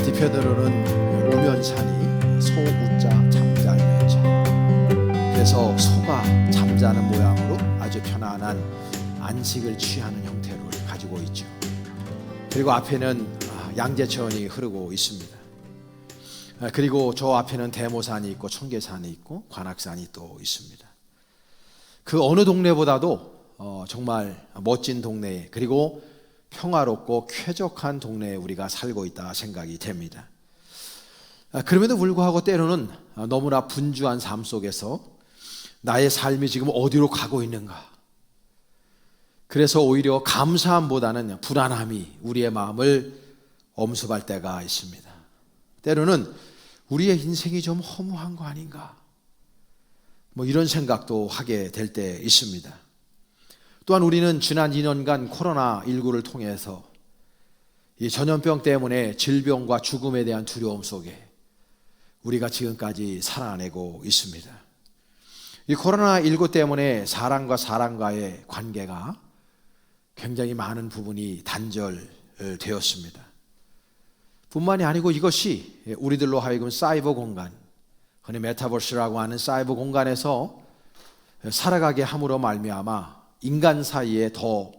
뒤편으로는 오면산이 소우자 잠잘면자, 그래서 소가 잠자는 모양으로 아주 편안한 안식을 취하는 형태를 가지고 있죠. 그리고 앞에는 양재천이 흐르고 있습니다. 그리고 저 앞에는 대모산이 있고 청계산이 있고 관악산이 또 있습니다. 그 어느 동네보다도 정말 멋진 동네, 그리고 평화롭고 쾌적한 동네에 우리가 살고 있다 생각이 됩니다. 그럼에도 불구하고 때로는 너무나 분주한 삶 속에서 나의 삶이 지금 어디로 가고 있는가, 그래서 오히려 감사함보다는 불안함이 우리의 마음을 엄습할 때가 있습니다. 때로는 우리의 인생이 좀 허무한 거 아닌가, 이런 생각도 하게 될 때 있습니다. 또한 우리는 지난 2년간 코로나19를 통해서 이 전염병 때문에 질병과 죽음에 대한 두려움 속에 우리가 지금까지 살아내고 있습니다. 이 코로나19 때문에 사람과 사람과의 관계가 굉장히 많은 부분이 단절되었습니다. 뿐만이 아니고 이것이 우리들로 하여금 사이버 공간, 흔히 메타버스라고 하는 사이버 공간에서 살아가게 함으로 말미암아 인간 사이에 더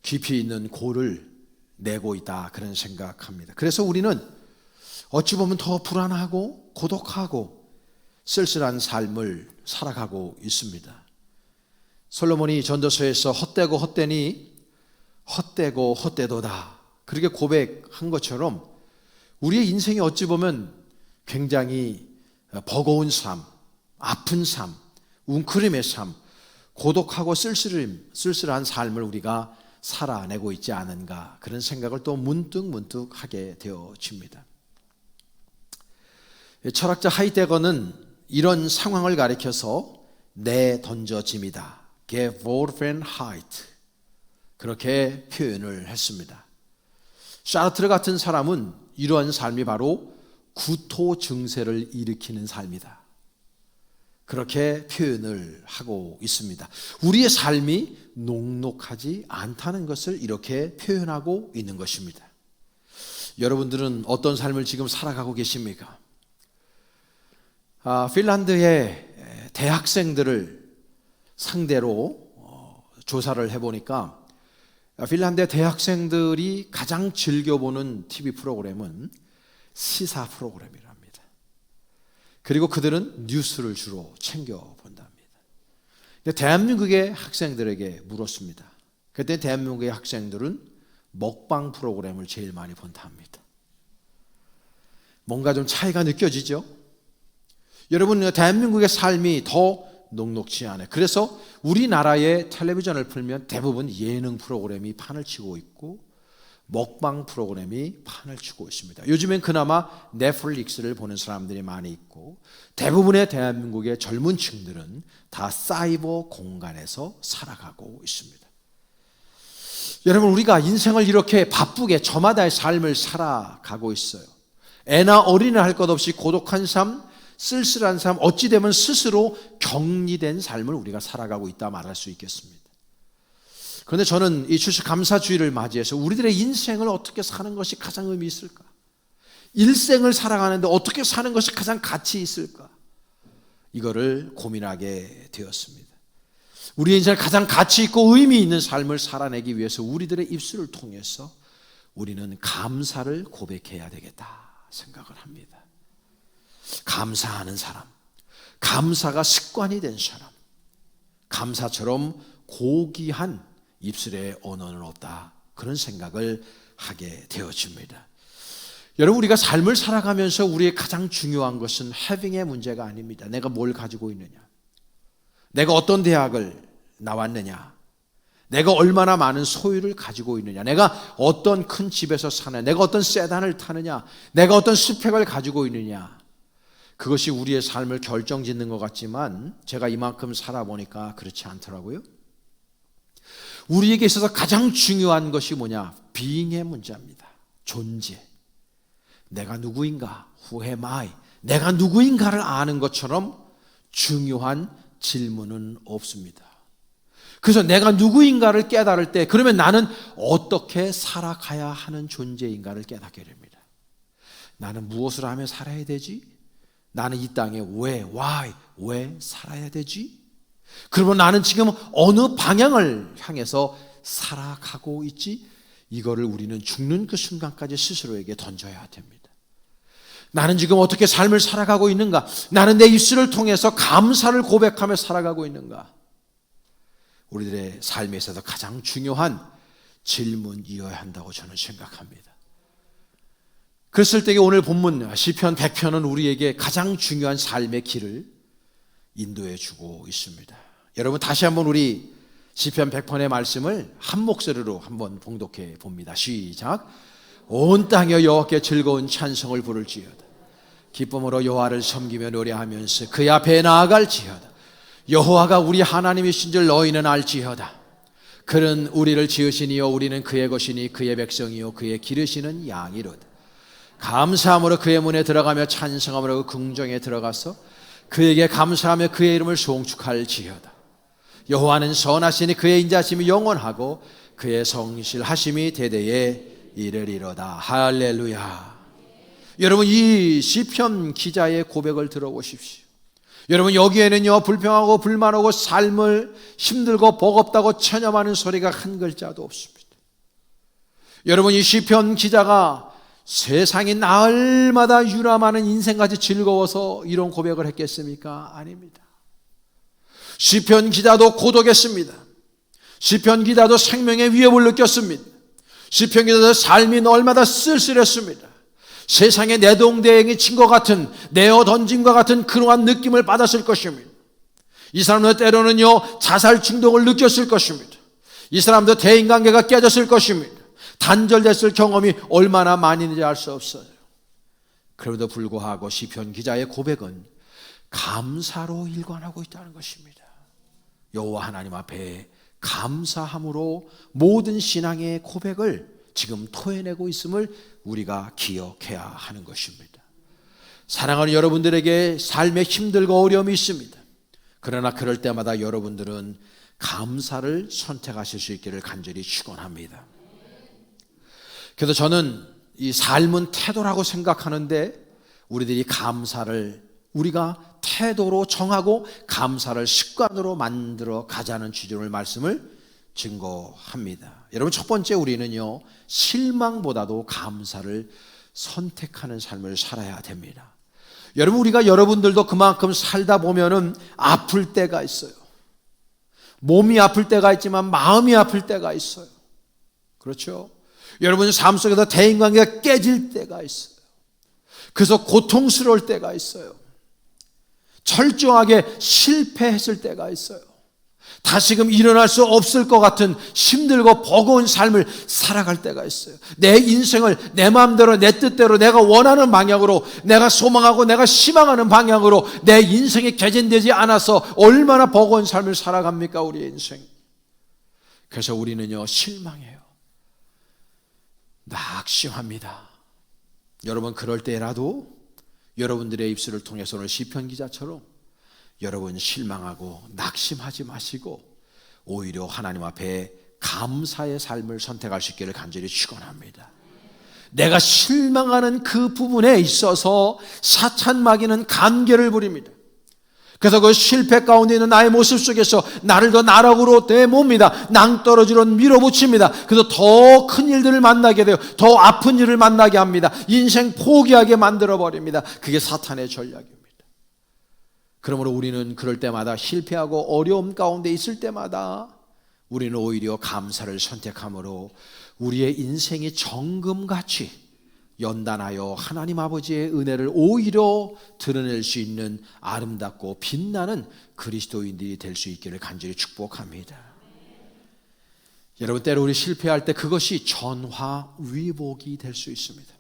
깊이 있는 골을 내고 있다, 그런 생각합니다. 그래서 우리는 어찌 보면 더 불안하고 고독하고 쓸쓸한 삶을 살아가고 있습니다. 솔로몬이 전도서에서 헛되고 헛되니 헛되고 헛되도다, 그렇게 고백한 것처럼 우리의 인생이 어찌 보면 굉장히 버거운 삶, 아픈 삶, 웅크림의 삶, 고독하고 쓸쓸한 삶을 우리가 살아내고 있지 않은가, 그런 생각을 또 문득 하게 되어집니다. 철학자 하이데거는 이런 상황을 가리켜서 내던져짐이다, geworfenheit, 그렇게 표현을 했습니다. 샤르트르 같은 사람은 이러한 삶이 바로 구토 증세를 일으키는 삶이다, 그렇게 표현을 하고 있습니다. 우리의 삶이 녹록하지 않다는 것을 이렇게 표현하고 있는 것입니다. 여러분들은 어떤 삶을 지금 살아가고 계십니까? 핀란드의 대학생들을 상대로 조사를 해보니까 핀란드의 대학생들이 가장 즐겨보는 TV 프로그램은 시사 프로그램이랍니다. 그리고 그들은 뉴스를 주로 챙겨본답니다. 대한민국의 학생들에게 물었습니다. 그때 대한민국의 학생들은 먹방 프로그램을 제일 많이 본답니다. 뭔가 좀 차이가 느껴지죠? 여러분, 대한민국의 삶이 더 녹록지 않아요. 그래서 우리나라의 텔레비전을 풀면 대부분 예능 프로그램이 판을 치고 있고 먹방 프로그램이 판을 치고 있습니다. 요즘엔 그나마 넷플릭스를 보는 사람들이 많이 있고 대부분의 대한민국의 젊은 층들은 다 사이버 공간에서 살아가고 있습니다. 여러분, 우리가 인생을 이렇게 바쁘게 저마다의 삶을 살아가고 있어요. 애나 어린애 할 것 없이 고독한 삶, 쓸쓸한 삶, 어찌 되면 스스로 격리된 삶을 우리가 살아가고 있다 말할 수 있겠습니다. 그런데 저는 이 추수감사주의를 맞이해서 우리들의 인생을 어떻게 사는 것이 가장 의미 있을까? 일생을 살아가는데 어떻게 사는 것이 가장 가치 있을까? 이거를 고민하게 되었습니다. 우리의 인생을 가장 가치 있고 의미 있는 삶을 살아내기 위해서 우리들의 입술을 통해서 우리는 감사를 고백해야 되겠다 생각을 합니다. 감사하는 사람, 감사가 습관이 된 사람, 감사처럼 고귀한 입술에 언어는 없다, 그런 생각을 하게 되어집니다. 여러분, 우리가 삶을 살아가면서 우리의 가장 중요한 것은 having의 문제가 아닙니다. 내가 뭘 가지고 있느냐, 내가 어떤 대학을 나왔느냐, 내가 얼마나 많은 소유를 가지고 있느냐, 내가 어떤 큰 집에서 사느냐, 내가 어떤 세단을 타느냐, 내가 어떤 스펙을 가지고 있느냐, 그것이 우리의 삶을 결정짓는 것 같지만 제가 이만큼 살아보니까 그렇지 않더라고요. 우리에게 있어서 가장 중요한 것이 뭐냐? being의 문제입니다. 존재. 내가 누구인가? Who am I? 내가 누구인가를 아는 것처럼 중요한 질문은 없습니다. 그래서 내가 누구인가를 깨달을 때 그러면 나는 어떻게 살아가야 하는 존재인가를 깨닫게 됩니다. 나는 무엇을 하며 살아야 되지? 나는 이 땅에 왜 살아야 되지? 그러면 나는 지금 어느 방향을 향해서 살아가고 있지? 이거를 우리는 죽는 그 순간까지 스스로에게 던져야 됩니다. 나는 지금 어떻게 삶을 살아가고 있는가? 나는 내 입술을 통해서 감사를 고백하며 살아가고 있는가? 우리들의 삶에 있어서 가장 중요한 질문이어야 한다고 저는 생각합니다. 그랬을 때 오늘 본문 시편 100편은 우리에게 가장 중요한 삶의 길을 인도해 주고 있습니다. 여러분 다시 한번 우리 시편 100편의 말씀을 한 목소리로 한번 봉독해 봅니다. 시작. 온 땅이여 여호와께 즐거운 찬송을 부를지어다. 기쁨으로 여호와를 섬기며 노래하면서 그의 앞에 나아갈지어다. 여호와가 우리 하나님이신 줄 너희는 알지어다. 그는 우리를 지으시니요 우리는 그의 것이니 그의 백성이요 그의 기르시는 양이로다. 감사함으로 그의 문에 들어가며 찬송함으로 그 궁정에 들어가서 그에게 감사하며 그의 이름을 송축할지어다. 여호와는 선하시니 그의 인자심이 영원하고 그의 성실하심이 대대에 이르리로다. 할렐루야. 여러분 이 시편 기자의 고백을 들어보십시오. 여러분 여기에는요 불평하고 불만하고 삶을 힘들고 버겁다고 체념하는 소리가 한 글자도 없습니다. 여러분 이 시편 기자가 세상이 나흘마다 유람하는 인생같이 즐거워서 이런 고백을 했겠습니까? 아닙니다. 시편 기자도 고독했습니다. 시편 기자도 생명의 위협을 느꼈습니다. 시편 기자도 삶이 얼마나 쓸쓸했습니다. 세상에 내동대행이 친 것 같은, 내어 던짐과 같은 그러한 느낌을 받았을 것입니다. 이 사람도 때로는요 자살 중독을 느꼈을 것입니다. 이 사람도 대인관계가 깨졌을 것입니다. 단절됐을 경험이 얼마나 많이 있는지 알 수 없어요. 그럼에도 불구하고 시편 기자의 고백은 감사로 일관하고 있다는 것입니다. 여호와 하나님 앞에 감사함으로 모든 신앙의 고백을 지금 토해내고 있음을 우리가 기억해야 하는 것입니다. 사랑하는 여러분들에게 삶에 힘들고 어려움이 있습니다. 그러나 그럴 때마다 여러분들은 감사를 선택하실 수 있기를 간절히 축원합니다. 그래서 저는 이 삶은 태도라고 생각하는데 우리들이 감사를 우리가 태도로 정하고 감사를 습관으로 만들어 가자는 주제의 말씀을 증거합니다. 여러분 첫 번째 우리는요 실망보다도 감사를 선택하는 삶을 살아야 됩니다. 여러분 우리가 여러분들도 그만큼 살다 보면은 아플 때가 있어요. 몸이 아플 때가 있지만 마음이 아플 때가 있어요. 그렇죠? 여러분 삶 속에서 대인관계가 깨질 때가 있어요. 그래서 고통스러울 때가 있어요. 철저하게 실패했을 때가 있어요. 다시금 일어날 수 없을 것 같은 힘들고 버거운 삶을 살아갈 때가 있어요. 내 인생을 내 마음대로 내 뜻대로 내가 원하는 방향으로 내가 소망하고 내가 희망하는 방향으로 내 인생이 개진되지 않아서 얼마나 버거운 삶을 살아갑니까 우리의 인생. 그래서 우리는요 실망해요. 낙심합니다. 여러분 그럴 때라도 여러분들의 입술을 통해서 오늘 시편 기자처럼 여러분 실망하고 낙심하지 마시고 오히려 하나님 앞에 감사의 삶을 선택할 수 있기를 간절히 축원합니다. 내가 실망하는 그 부분에 있어서 사탄 마귀는 간계를 부립니다. 그래서 그 실패 가운데 있는 나의 모습 속에서 나를 더 나락으로 내몹니다. 낭떠러지로 밀어붙입니다. 그래서 더 큰 일들을 만나게 돼요. 더 아픈 일을 만나게 합니다. 인생 포기하게 만들어버립니다. 그게 사탄의 전략입니다. 그러므로 우리는 그럴 때마다 실패하고 어려움 가운데 있을 때마다 우리는 오히려 감사를 선택함으로 우리의 인생이 정금같이 연단하여 하나님 아버지의 은혜를 오히려 드러낼 수 있는 아름답고 빛나는 그리스도인들이 될 수 있기를 간절히 축복합니다. 여러분 때로 우리 실패할 때 그것이 전화위복이 될 수 있습니다.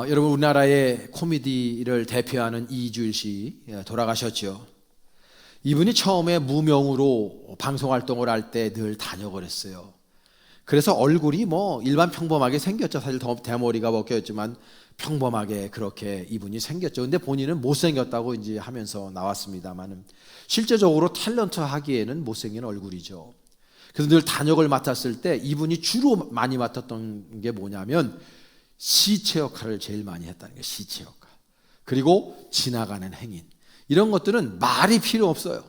여러분 우리나라의 코미디를 대표하는 이주일 씨 돌아가셨죠. 이분이 처음에 무명으로 방송활동을 할 때 늘 단역을 했어요. 그래서 얼굴이 뭐 일반 평범하게 생겼죠. 사실 더 대머리가 벗겨졌지만 평범하게 그렇게 이분이 생겼죠. 근데 본인은 못생겼다고 이제 하면서 나왔습니다만은 실제적으로 탤런트 하기에는 못생긴 얼굴이죠. 그래서 늘 단역을 맡았을 때 이분이 주로 많이 맡았던 게 뭐냐면 시체 역할을 제일 많이 했다는 거예요. 시체 역할. 그리고 지나가는 행인. 이런 것들은 말이 필요 없어요.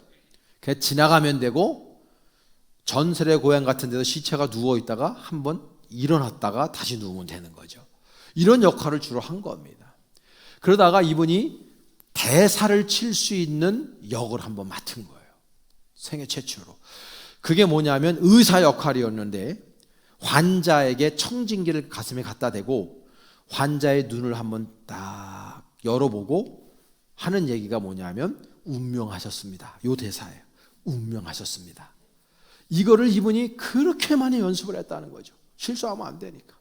그냥 지나가면 되고 전설의 고향 같은 데서 시체가 누워있다가 한번 일어났다가 다시 누우면 되는 거죠. 이런 역할을 주로 한 겁니다. 그러다가 이분이 대사를 칠 수 있는 역을 한번 맡은 거예요. 생애 최초로. 그게 뭐냐면 의사 역할이었는데 환자에게 청진기를 가슴에 갖다 대고 환자의 눈을 한번 딱 열어보고 하는 얘기가 뭐냐면 운명하셨습니다. 요 대사예요. 운명하셨습니다. 이거를 이분이 그렇게 많이 연습을 했다는 거죠. 실수하면 안 되니까.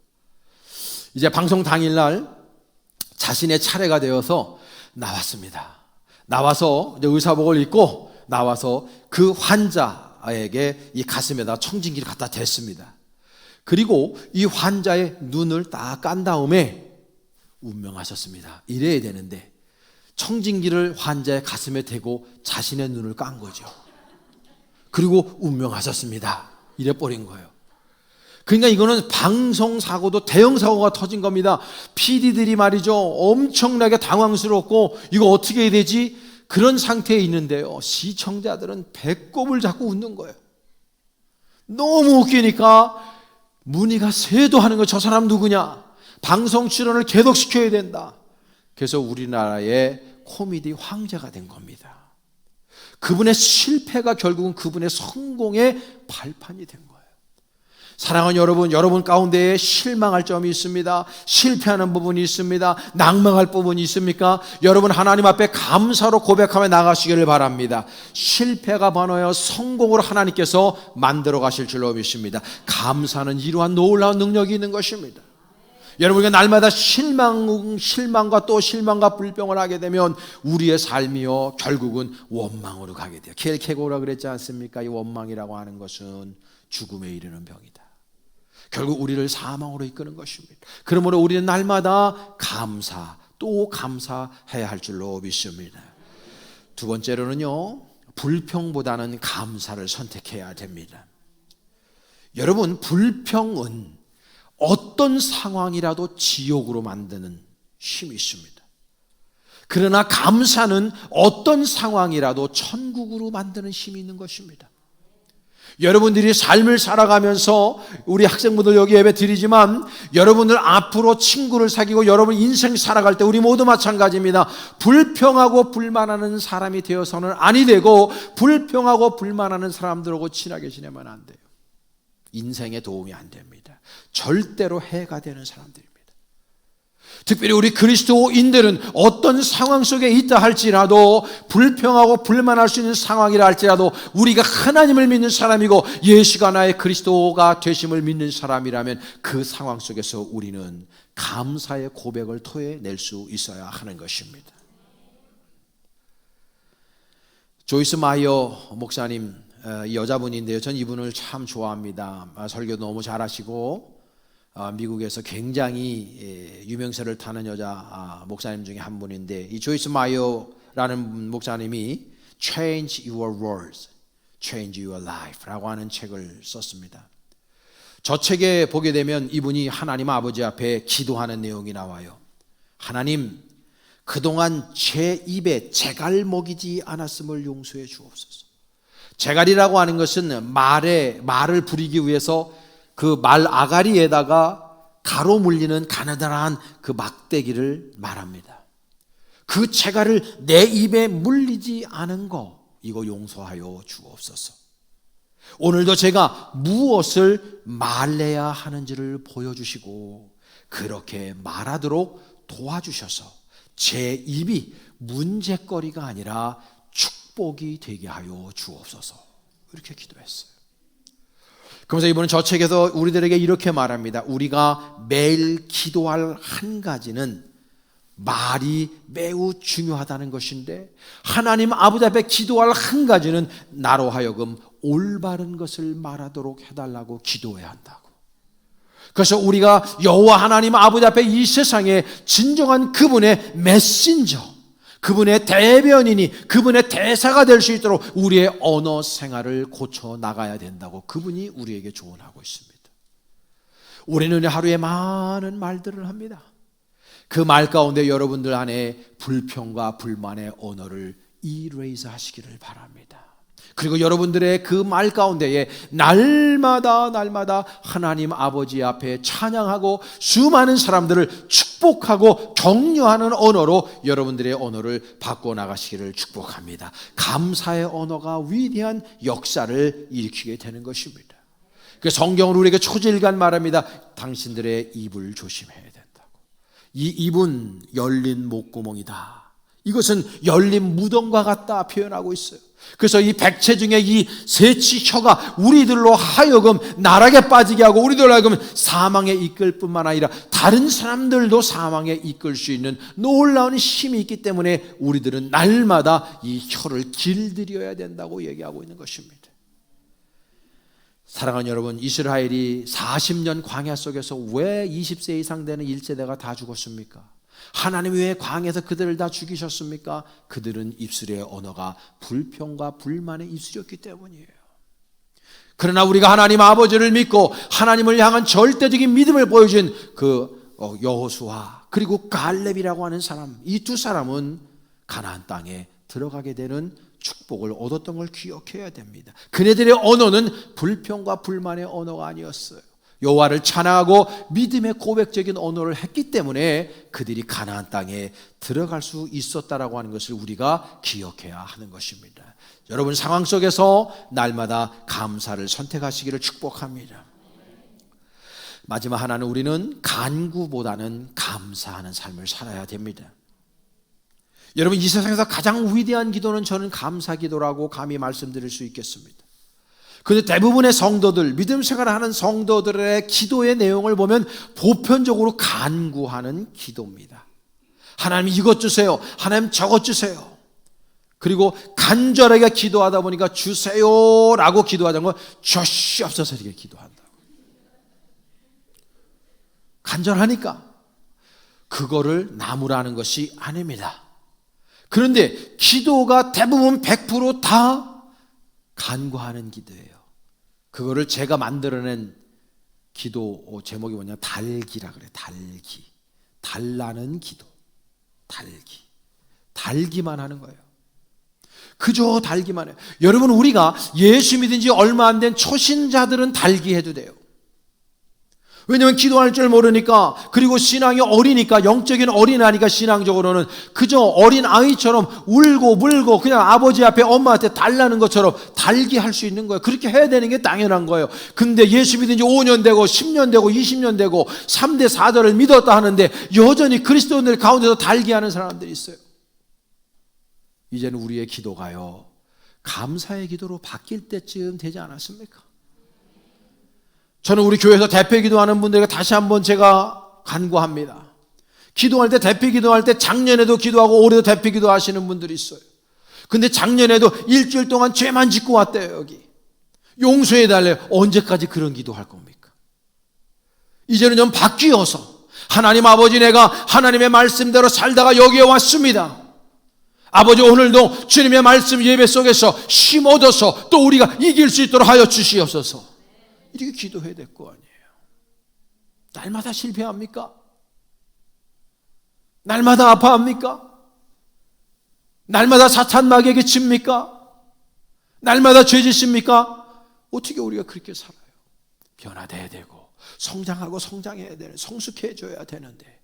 이제 방송 당일날 자신의 차례가 되어서 나왔습니다. 나와서 이제 의사복을 입고 나와서 그 환자에게 이 가슴에다 청진기를 갖다 댔습니다. 그리고 이 환자의 눈을 딱 깐 다음에 운명하셨습니다. 이래야 되는데 청진기를 환자의 가슴에 대고 자신의 눈을 깐 거죠. 그리고 운명하셨습니다. 이래 버린 거예요. 그러니까 이거는 방송사고도 대형사고가 터진 겁니다. PD들이 말이죠, 엄청나게 당황스럽고 이거 어떻게 해야 되지? 그런 상태에 있는데요, 시청자들은 배꼽을 잡고 웃는 거예요. 너무 웃기니까 문의가 쇄도하는 거예요. 저 사람 누구냐? 방송 출연을 계속시켜야 된다. 그래서 우리나라의 코미디 황제가 된 겁니다. 그분의 실패가 결국은 그분의 성공의 발판이 된 거예요. 사랑하는 여러분, 여러분 가운데에 실망할 점이 있습니다. 실패하는 부분이 있습니다. 낭망할 부분이 있습니까? 여러분 하나님 앞에 감사로 고백하며 나가시기를 바랍니다. 실패가 번호여 성공으로 하나님께서 만들어 가실 줄로 믿습니다. 감사는 이러한 놀라운 능력이 있는 것입니다. 여러분, 우리가 날마다 실망과 또 실망과 불평을 하게 되면 우리의 삶이요 결국은 원망으로 가게 돼요. 켈케고라 그랬지 않습니까? 이 원망이라고 하는 것은 죽음에 이르는 병이다. 결국 우리를 사망으로 이끄는 것입니다. 그러므로 우리는 날마다 감사 또 감사해야 할 줄로 믿습니다. 두 번째로는요, 불평보다는 감사를 선택해야 됩니다. 여러분, 불평은 어떤 상황이라도 지옥으로 만드는 힘이 있습니다. 그러나 감사는 어떤 상황이라도 천국으로 만드는 힘이 있는 것입니다. 여러분들이 삶을 살아가면서 우리 학생분들 여기 예배 드리지만 여러분들 앞으로 친구를 사귀고 여러분 인생 살아갈 때 우리 모두 마찬가지입니다. 불평하고 불만하는 사람이 되어서는 아니 되고 불평하고 불만하는 사람들하고 친하게 지내면 안 돼요. 인생에 도움이 안 됩니다. 절대로 해가 되는 사람들입니다. 특별히 우리 그리스도인들은 어떤 상황 속에 있다 할지라도 불평하고 불만할 수 있는 상황이라 할지라도 우리가 하나님을 믿는 사람이고 예수가 나의 그리스도가 되심을 믿는 사람이라면 그 상황 속에서 우리는 감사의 고백을 토해낼 수 있어야 하는 것입니다. 조이스 마이어 목사님, 여자분인데요, 전 이분을 참 좋아합니다. 설교 너무 잘하시고 미국에서 굉장히 유명세를 타는 여자 목사님 중에 한 분인데, 이 조이스 마이어라는 목사님이 Change Your Words, Change Your Life라고 하는 책을 썼습니다. 저 책에 보게 되면 이분이 하나님 아버지 앞에 기도하는 내용이 나와요. 하나님, 그동안 제 입에 재갈 먹이지 않았음을 용서해 주옵소서. 재갈이라고 하는 것은 말을 부리기 위해서 그 말 아가리에다가 가로 물리는 가느다란 그 막대기를 말합니다. 그 재갈을 내 입에 물리지 않은 거, 이거 용서하여 주옵소서. 오늘도 제가 무엇을 말해야 하는지를 보여주시고 그렇게 말하도록 도와주셔서 제 입이 문제거리가 아니라 축복이 되게 하여 주옵소서. 이렇게 기도했어요. 그러면서 이분은 저 책에서 우리들에게 이렇게 말합니다. 우리가 매일 기도할 한 가지는 말이 매우 중요하다는 것인데, 하나님 아버지 앞에 기도할 한 가지는 나로 하여금 올바른 것을 말하도록 해달라고 기도해야 한다고. 그래서 우리가 여호와 하나님 아버지 앞에 이 세상에 진정한 그분의 메신저, 그분의 대변인이, 그분의 대사가 될 수 있도록 우리의 언어 생활을 고쳐 나가야 된다고 그분이 우리에게 조언하고 있습니다. 우리는 하루에 많은 말들을 합니다. 그 말 가운데 여러분들 안에 불평과 불만의 언어를 erase 하시기를 바랍니다. 그리고 여러분들의 그 말 가운데에 날마다 하나님 아버지 앞에 찬양하고 수많은 사람들을 축복하고 격려하는 언어로 여러분들의 언어를 바꿔나가시기를 축복합니다. 감사의 언어가 위대한 역사를 일으키게 되는 것입니다. 그 성경은 우리에게 초질간 말합니다. 당신들의 입을 조심해야 된다고. 이 입은 열린 목구멍이다. 이것은 열린 무덤과 같다 표현하고 있어요. 그래서 이 백체 중에 이 세치 혀가 우리들로 하여금 나락에 빠지게 하고 우리들로 하여금 사망에 이끌 뿐만 아니라 다른 사람들도 사망에 이끌 수 있는 놀라운 힘이 있기 때문에 우리들은 날마다 이 혀를 길들여야 된다고 얘기하고 있는 것입니다. 사랑하는 여러분, 이스라엘이 40년 광야 속에서 왜 20세 이상 되는 1세대가 다 죽었습니까? 하나님이 왜 광야에서 그들을 다 죽이셨습니까? 그들은 입술의 언어가 불평과 불만의 입술이었기 때문이에요. 그러나 우리가 하나님 아버지를 믿고 하나님을 향한 절대적인 믿음을 보여준 그 여호수아 그리고 갈렙이라고 하는 사람, 이 두 사람은 가나안 땅에 들어가게 되는 축복을 얻었던 걸 기억해야 됩니다. 그네들의 언어는 불평과 불만의 언어가 아니었어요. 여호와를 찬양하고 믿음의 고백적인 언어를 했기 때문에 그들이 가나안 땅에 들어갈 수 있었다라고 하는 것을 우리가 기억해야 하는 것입니다. 여러분 상황 속에서 날마다 감사를 선택하시기를 축복합니다. 마지막 하나는 우리는 간구보다는 감사하는 삶을 살아야 됩니다. 여러분 이 세상에서 가장 위대한 기도는 저는 감사 기도라고 감히 말씀드릴 수 있겠습니다. 그런데 대부분의 성도들, 믿음 생활을 하는 성도들의 기도의 내용을 보면 보편적으로 간구하는 기도입니다. 하나님 이것 주세요. 하나님 저것 주세요. 그리고 간절하게 기도하다 보니까 주세요라고 기도하자는 건 주시옵소서 이렇게 기도한다고. 간절하니까 그거를 나무라는 것이 아닙니다. 그런데 기도가 대부분 100% 간구하는 기도예요. 그거를 제가 만들어낸 기도 제목이 뭐냐? 달기라 그래. 달기. 달라는 기도. 달기. 달기만 하는 거예요. 그저 달기만 해요. 여러분 우리가 예수 믿은 지 얼마 안 된 초신자들은 달기해도 돼요. 왜냐하면 기도할 줄 모르니까, 그리고 신앙이 어리니까, 영적인 어린아이니까 신앙적으로는 그저 어린아이처럼 울고 물고 그냥 아버지 앞에 엄마한테 달라는 것처럼 달기할 수 있는 거예요. 그렇게 해야 되는 게 당연한 거예요. 근데 예수 믿은 지 5년 되고 10년 되고 20년 되고 3대 4대를 믿었다 하는데 여전히 그리스도인들 가운데서 달기하는 사람들이 있어요. 이제는 우리의 기도가요 감사의 기도로 바뀔 때쯤 되지 않았습니까? 저는 우리 교회에서 대표 기도하는 분들에게 다시 한번 제가 간구합니다. 기도할 때, 대표 기도할 때 작년에도 기도하고 올해도 대표 기도하시는 분들이 있어요. 근데 작년에도 일주일 동안 죄만 짓고 왔대요. 여기 용서해달래요. 언제까지 그런 기도할 겁니까? 이제는 좀 바뀌어서 하나님 아버지, 내가 하나님의 말씀대로 살다가 여기에 왔습니다. 아버지, 오늘도 주님의 말씀 예배 속에서 힘 얻어서 또 우리가 이길 수 있도록 하여 주시옵소서. 이렇게 기도해야 될 거 아니에요. 날마다 실패합니까? 날마다 아파합니까? 날마다 사탄 마귀에게 집니까? 날마다 죄짓습니까? 어떻게 우리가 그렇게 살아요? 변화돼야 되고 성장하고 성장해야 되는, 성숙해져야 되는데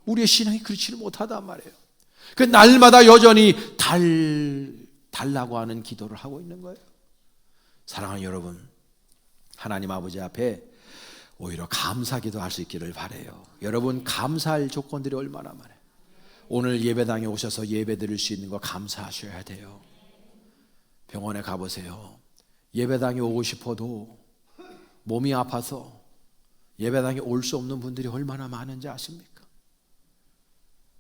우리의 신앙이 그렇지를 못하단 말이에요. 그 날마다 여전히 달라고 하는 기도를 하고 있는 거예요. 사랑하는 여러분, 하나님 아버지 앞에 오히려 감사기도 할 수 있기를 바라요. 여러분 감사할 조건들이 얼마나 많아요. 오늘 예배당에 오셔서 예배 드릴 수 있는 거 감사하셔야 돼요. 병원에 가보세요. 예배당에 오고 싶어도 몸이 아파서 예배당에 올 수 없는 분들이 얼마나 많은지 아십니까?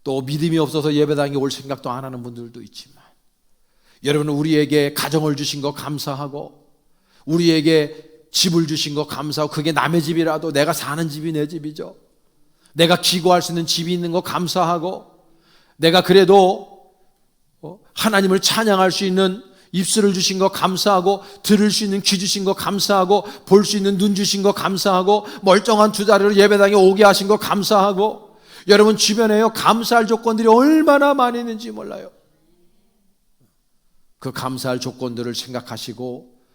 또 믿음이 없어서 예배당에 올 생각도 안 하는 분들도 있지만, 여러분은 우리에게 가정을 주신 거 감사하고 우리에게 집을 주신 거 감사하고, 그게 남의 집이라도 내가 사는 집이 내 집이죠. 내가 기거할 수 있는 집이 있는 거 감사하고, 내가 그래도 하나님을 찬양할 수 있는 입술을 주신 거 감사하고, 들을 수 있는 귀 주신 거 감사하고, 볼 수 있는 눈 주신 거 감사하고, 멀쩡한 두 다리로 예배당에 오게 하신 거 감사하고. 여러분 주변에요, 감사할 조건들이 얼마나 많이 있는지 몰라요. 그 감사할 조건들을 생각하시고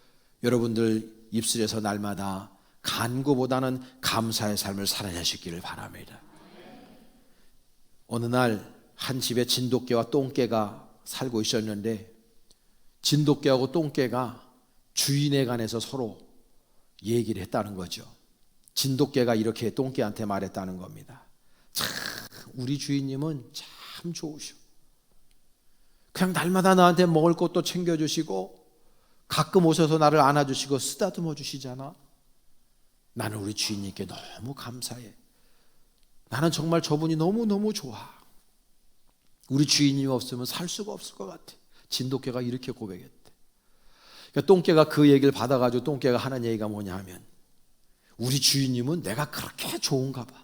여러분들 입술에서 날마다 간구보다는 감사의 삶을 살아내시기를 바랍니다. 어느 날 한 집에 진돗개와 똥개가 살고 있었는데, 진돗개하고 똥개가 주인에 관해서 서로 얘기를 했다는 거죠. 진돗개가 이렇게 똥개한테 말했다는 겁니다. 참 우리 주인님은 참 좋으셔. 그냥 날마다 나한테 먹을 것도 챙겨주시고, 가끔 오셔서 나를 안아주시고 쓰다듬어 주시잖아. 나는 우리 주인님께 너무 감사해. 나는 정말 저분이 너무너무 좋아. 우리 주인님이 없으면 살 수가 없을 것 같아. 진돗개가 이렇게 고백했대. 그러니까 똥개가 그 얘기를 받아가지고 똥개가 하는 얘기가 뭐냐 하면, 우리 주인님은 내가 그렇게 좋은가 봐.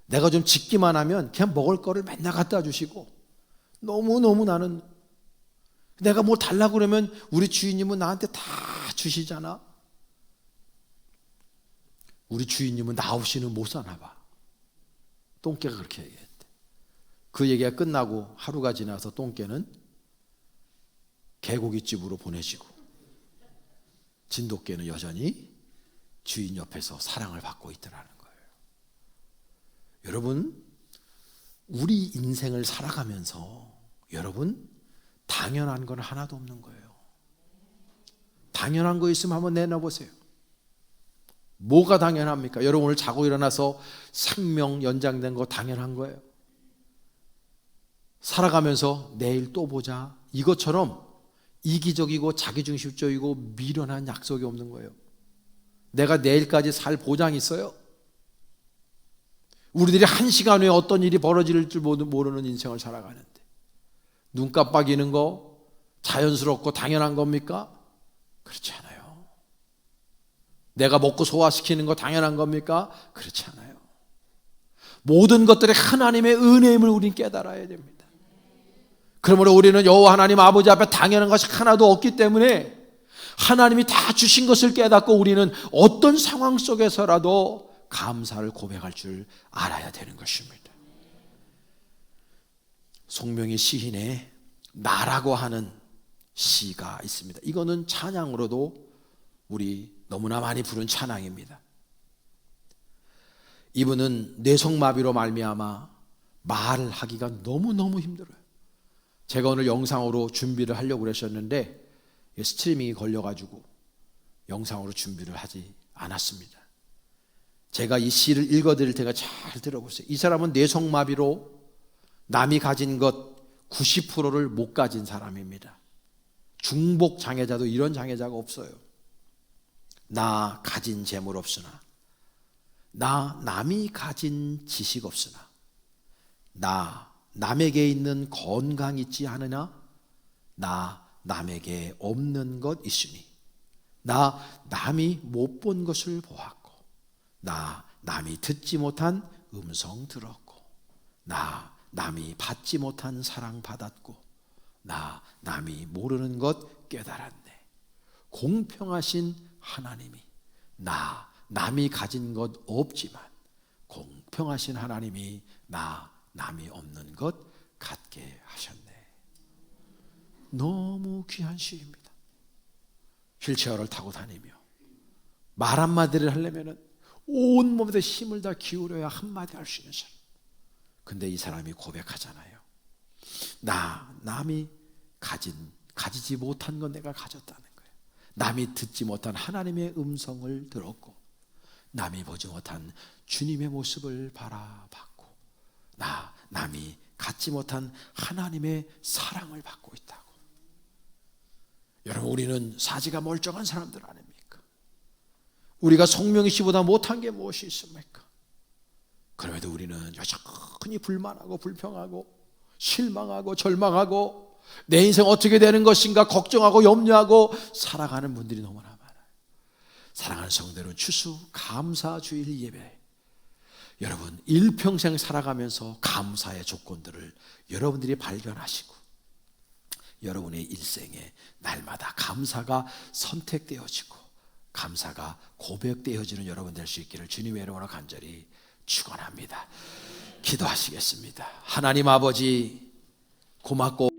내가 좀 짖기만 하면 그냥 먹을 거를 맨날 갖다 주시고, 너무너무 나는, 내가 뭐 달라고 그러면 우리 주인님은 나한테 다 주시잖아. 우리 주인님은 나 없이는 못 사나 봐. 똥개가 그렇게 얘기했대. 그 얘기가 끝나고 하루가 지나서 똥개는 개고기집으로 보내시고, 진돗개는 여전히 주인 옆에서 사랑을 받고 있더라는 거예요. 여러분, 우리 인생을 살아가면서 여러분 당연한 건 하나도 없는 거예요. 당연한 거 있으면 한번 내놔보세요. 뭐가 당연합니까? 여러분 오늘 자고 일어나서 생명 연장된 거 당연한 거예요. 살아가면서 내일 또 보자, 이것처럼 이기적이고 자기중심적이고 미련한 약속이 없는 거예요. 내가 내일까지 살 보장이 있어요? 우리들이 한 시간 후에 어떤 일이 벌어질 줄 모르는 인생을 살아가는데, 눈 깜빡이는 거 자연스럽고 당연한 겁니까? 그렇지 않아요. 내가 먹고 소화시키는 거 당연한 겁니까? 그렇지 않아요. 모든 것들이 하나님의 은혜임을 우린 깨달아야 됩니다. 그러므로 우리는 여호와 하나님 아버지 앞에 당연한 것이 하나도 없기 때문에 하나님이 다 주신 것을 깨닫고 우리는 어떤 상황 속에서라도 감사를 고백할 줄 알아야 되는 것입니다. 송명희 시인의 나라고 하는 시가 있습니다. 이거는 찬양으로도 우리 너무나 많이 부른 찬양입니다. 이분은 뇌성마비로 말미암아 말을 하기가 너무너무 힘들어요. 제가 오늘 영상으로 준비를 하려고 그러셨는데 스트리밍이 걸려가지고 영상으로 준비를 하지 않았습니다. 제가 이 시를 읽어드릴 테니까 잘 들어보세요. 이 사람은 뇌성마비로 남이 가진 것 90%를 못 가진 사람입니다. 중복 장애자도 이런 장애자가 없어요. 나 가진 재물 없으나, 나 남이 가진 지식 없으나, 나 남에게 있는 건강 있지 않으나, 나 남에게 없는 것 있으니, 나 남이 못 본 것을 보았고, 나 남이 듣지 못한 음성 들었고, 나 남이 받지 못한 사랑 받았고, 나 남이 모르는 것 깨달았네. 공평하신 하나님이 나 남이 가진 것 없지만 공평하신 하나님이 나 남이 없는 것 갖게 하셨네. 너무 귀한 시입니다. 휠체어를 타고 다니며 말 한마디를 하려면 온몸에 힘을 다 기울여야 한마디 할 수 있는 사람. 근데 이 사람이 고백하잖아요. 남이 가지지 못한 건 내가 가졌다는 거예요. 남이 듣지 못한 하나님의 음성을 들었고, 남이 보지 못한 주님의 모습을 바라봤고, 남이 갖지 못한 하나님의 사랑을 받고 있다고. 여러분, 우리는 사지가 멀쩡한 사람들 아닙니까? 우리가 송명희 씨보다 못한 게 무엇이 있습니까? 그럼에도 우리는 여전히 불만하고 불평하고 실망하고 절망하고 내 인생 어떻게 되는 것인가 걱정하고 염려하고 살아가는 분들이 너무나 많아요. 사랑하는 성도들, 추수 감사 주일 예배, 여러분 일평생 살아가면서 감사의 조건들을 여러분들이 발견하시고 여러분의 일생에 날마다 감사가 선택되어지고 감사가 고백되어지는 여러분 될 수 있기를 주님의 이름으로 간절히 축원합니다. 기도하시겠습니다. 하나님 아버지, 고맙고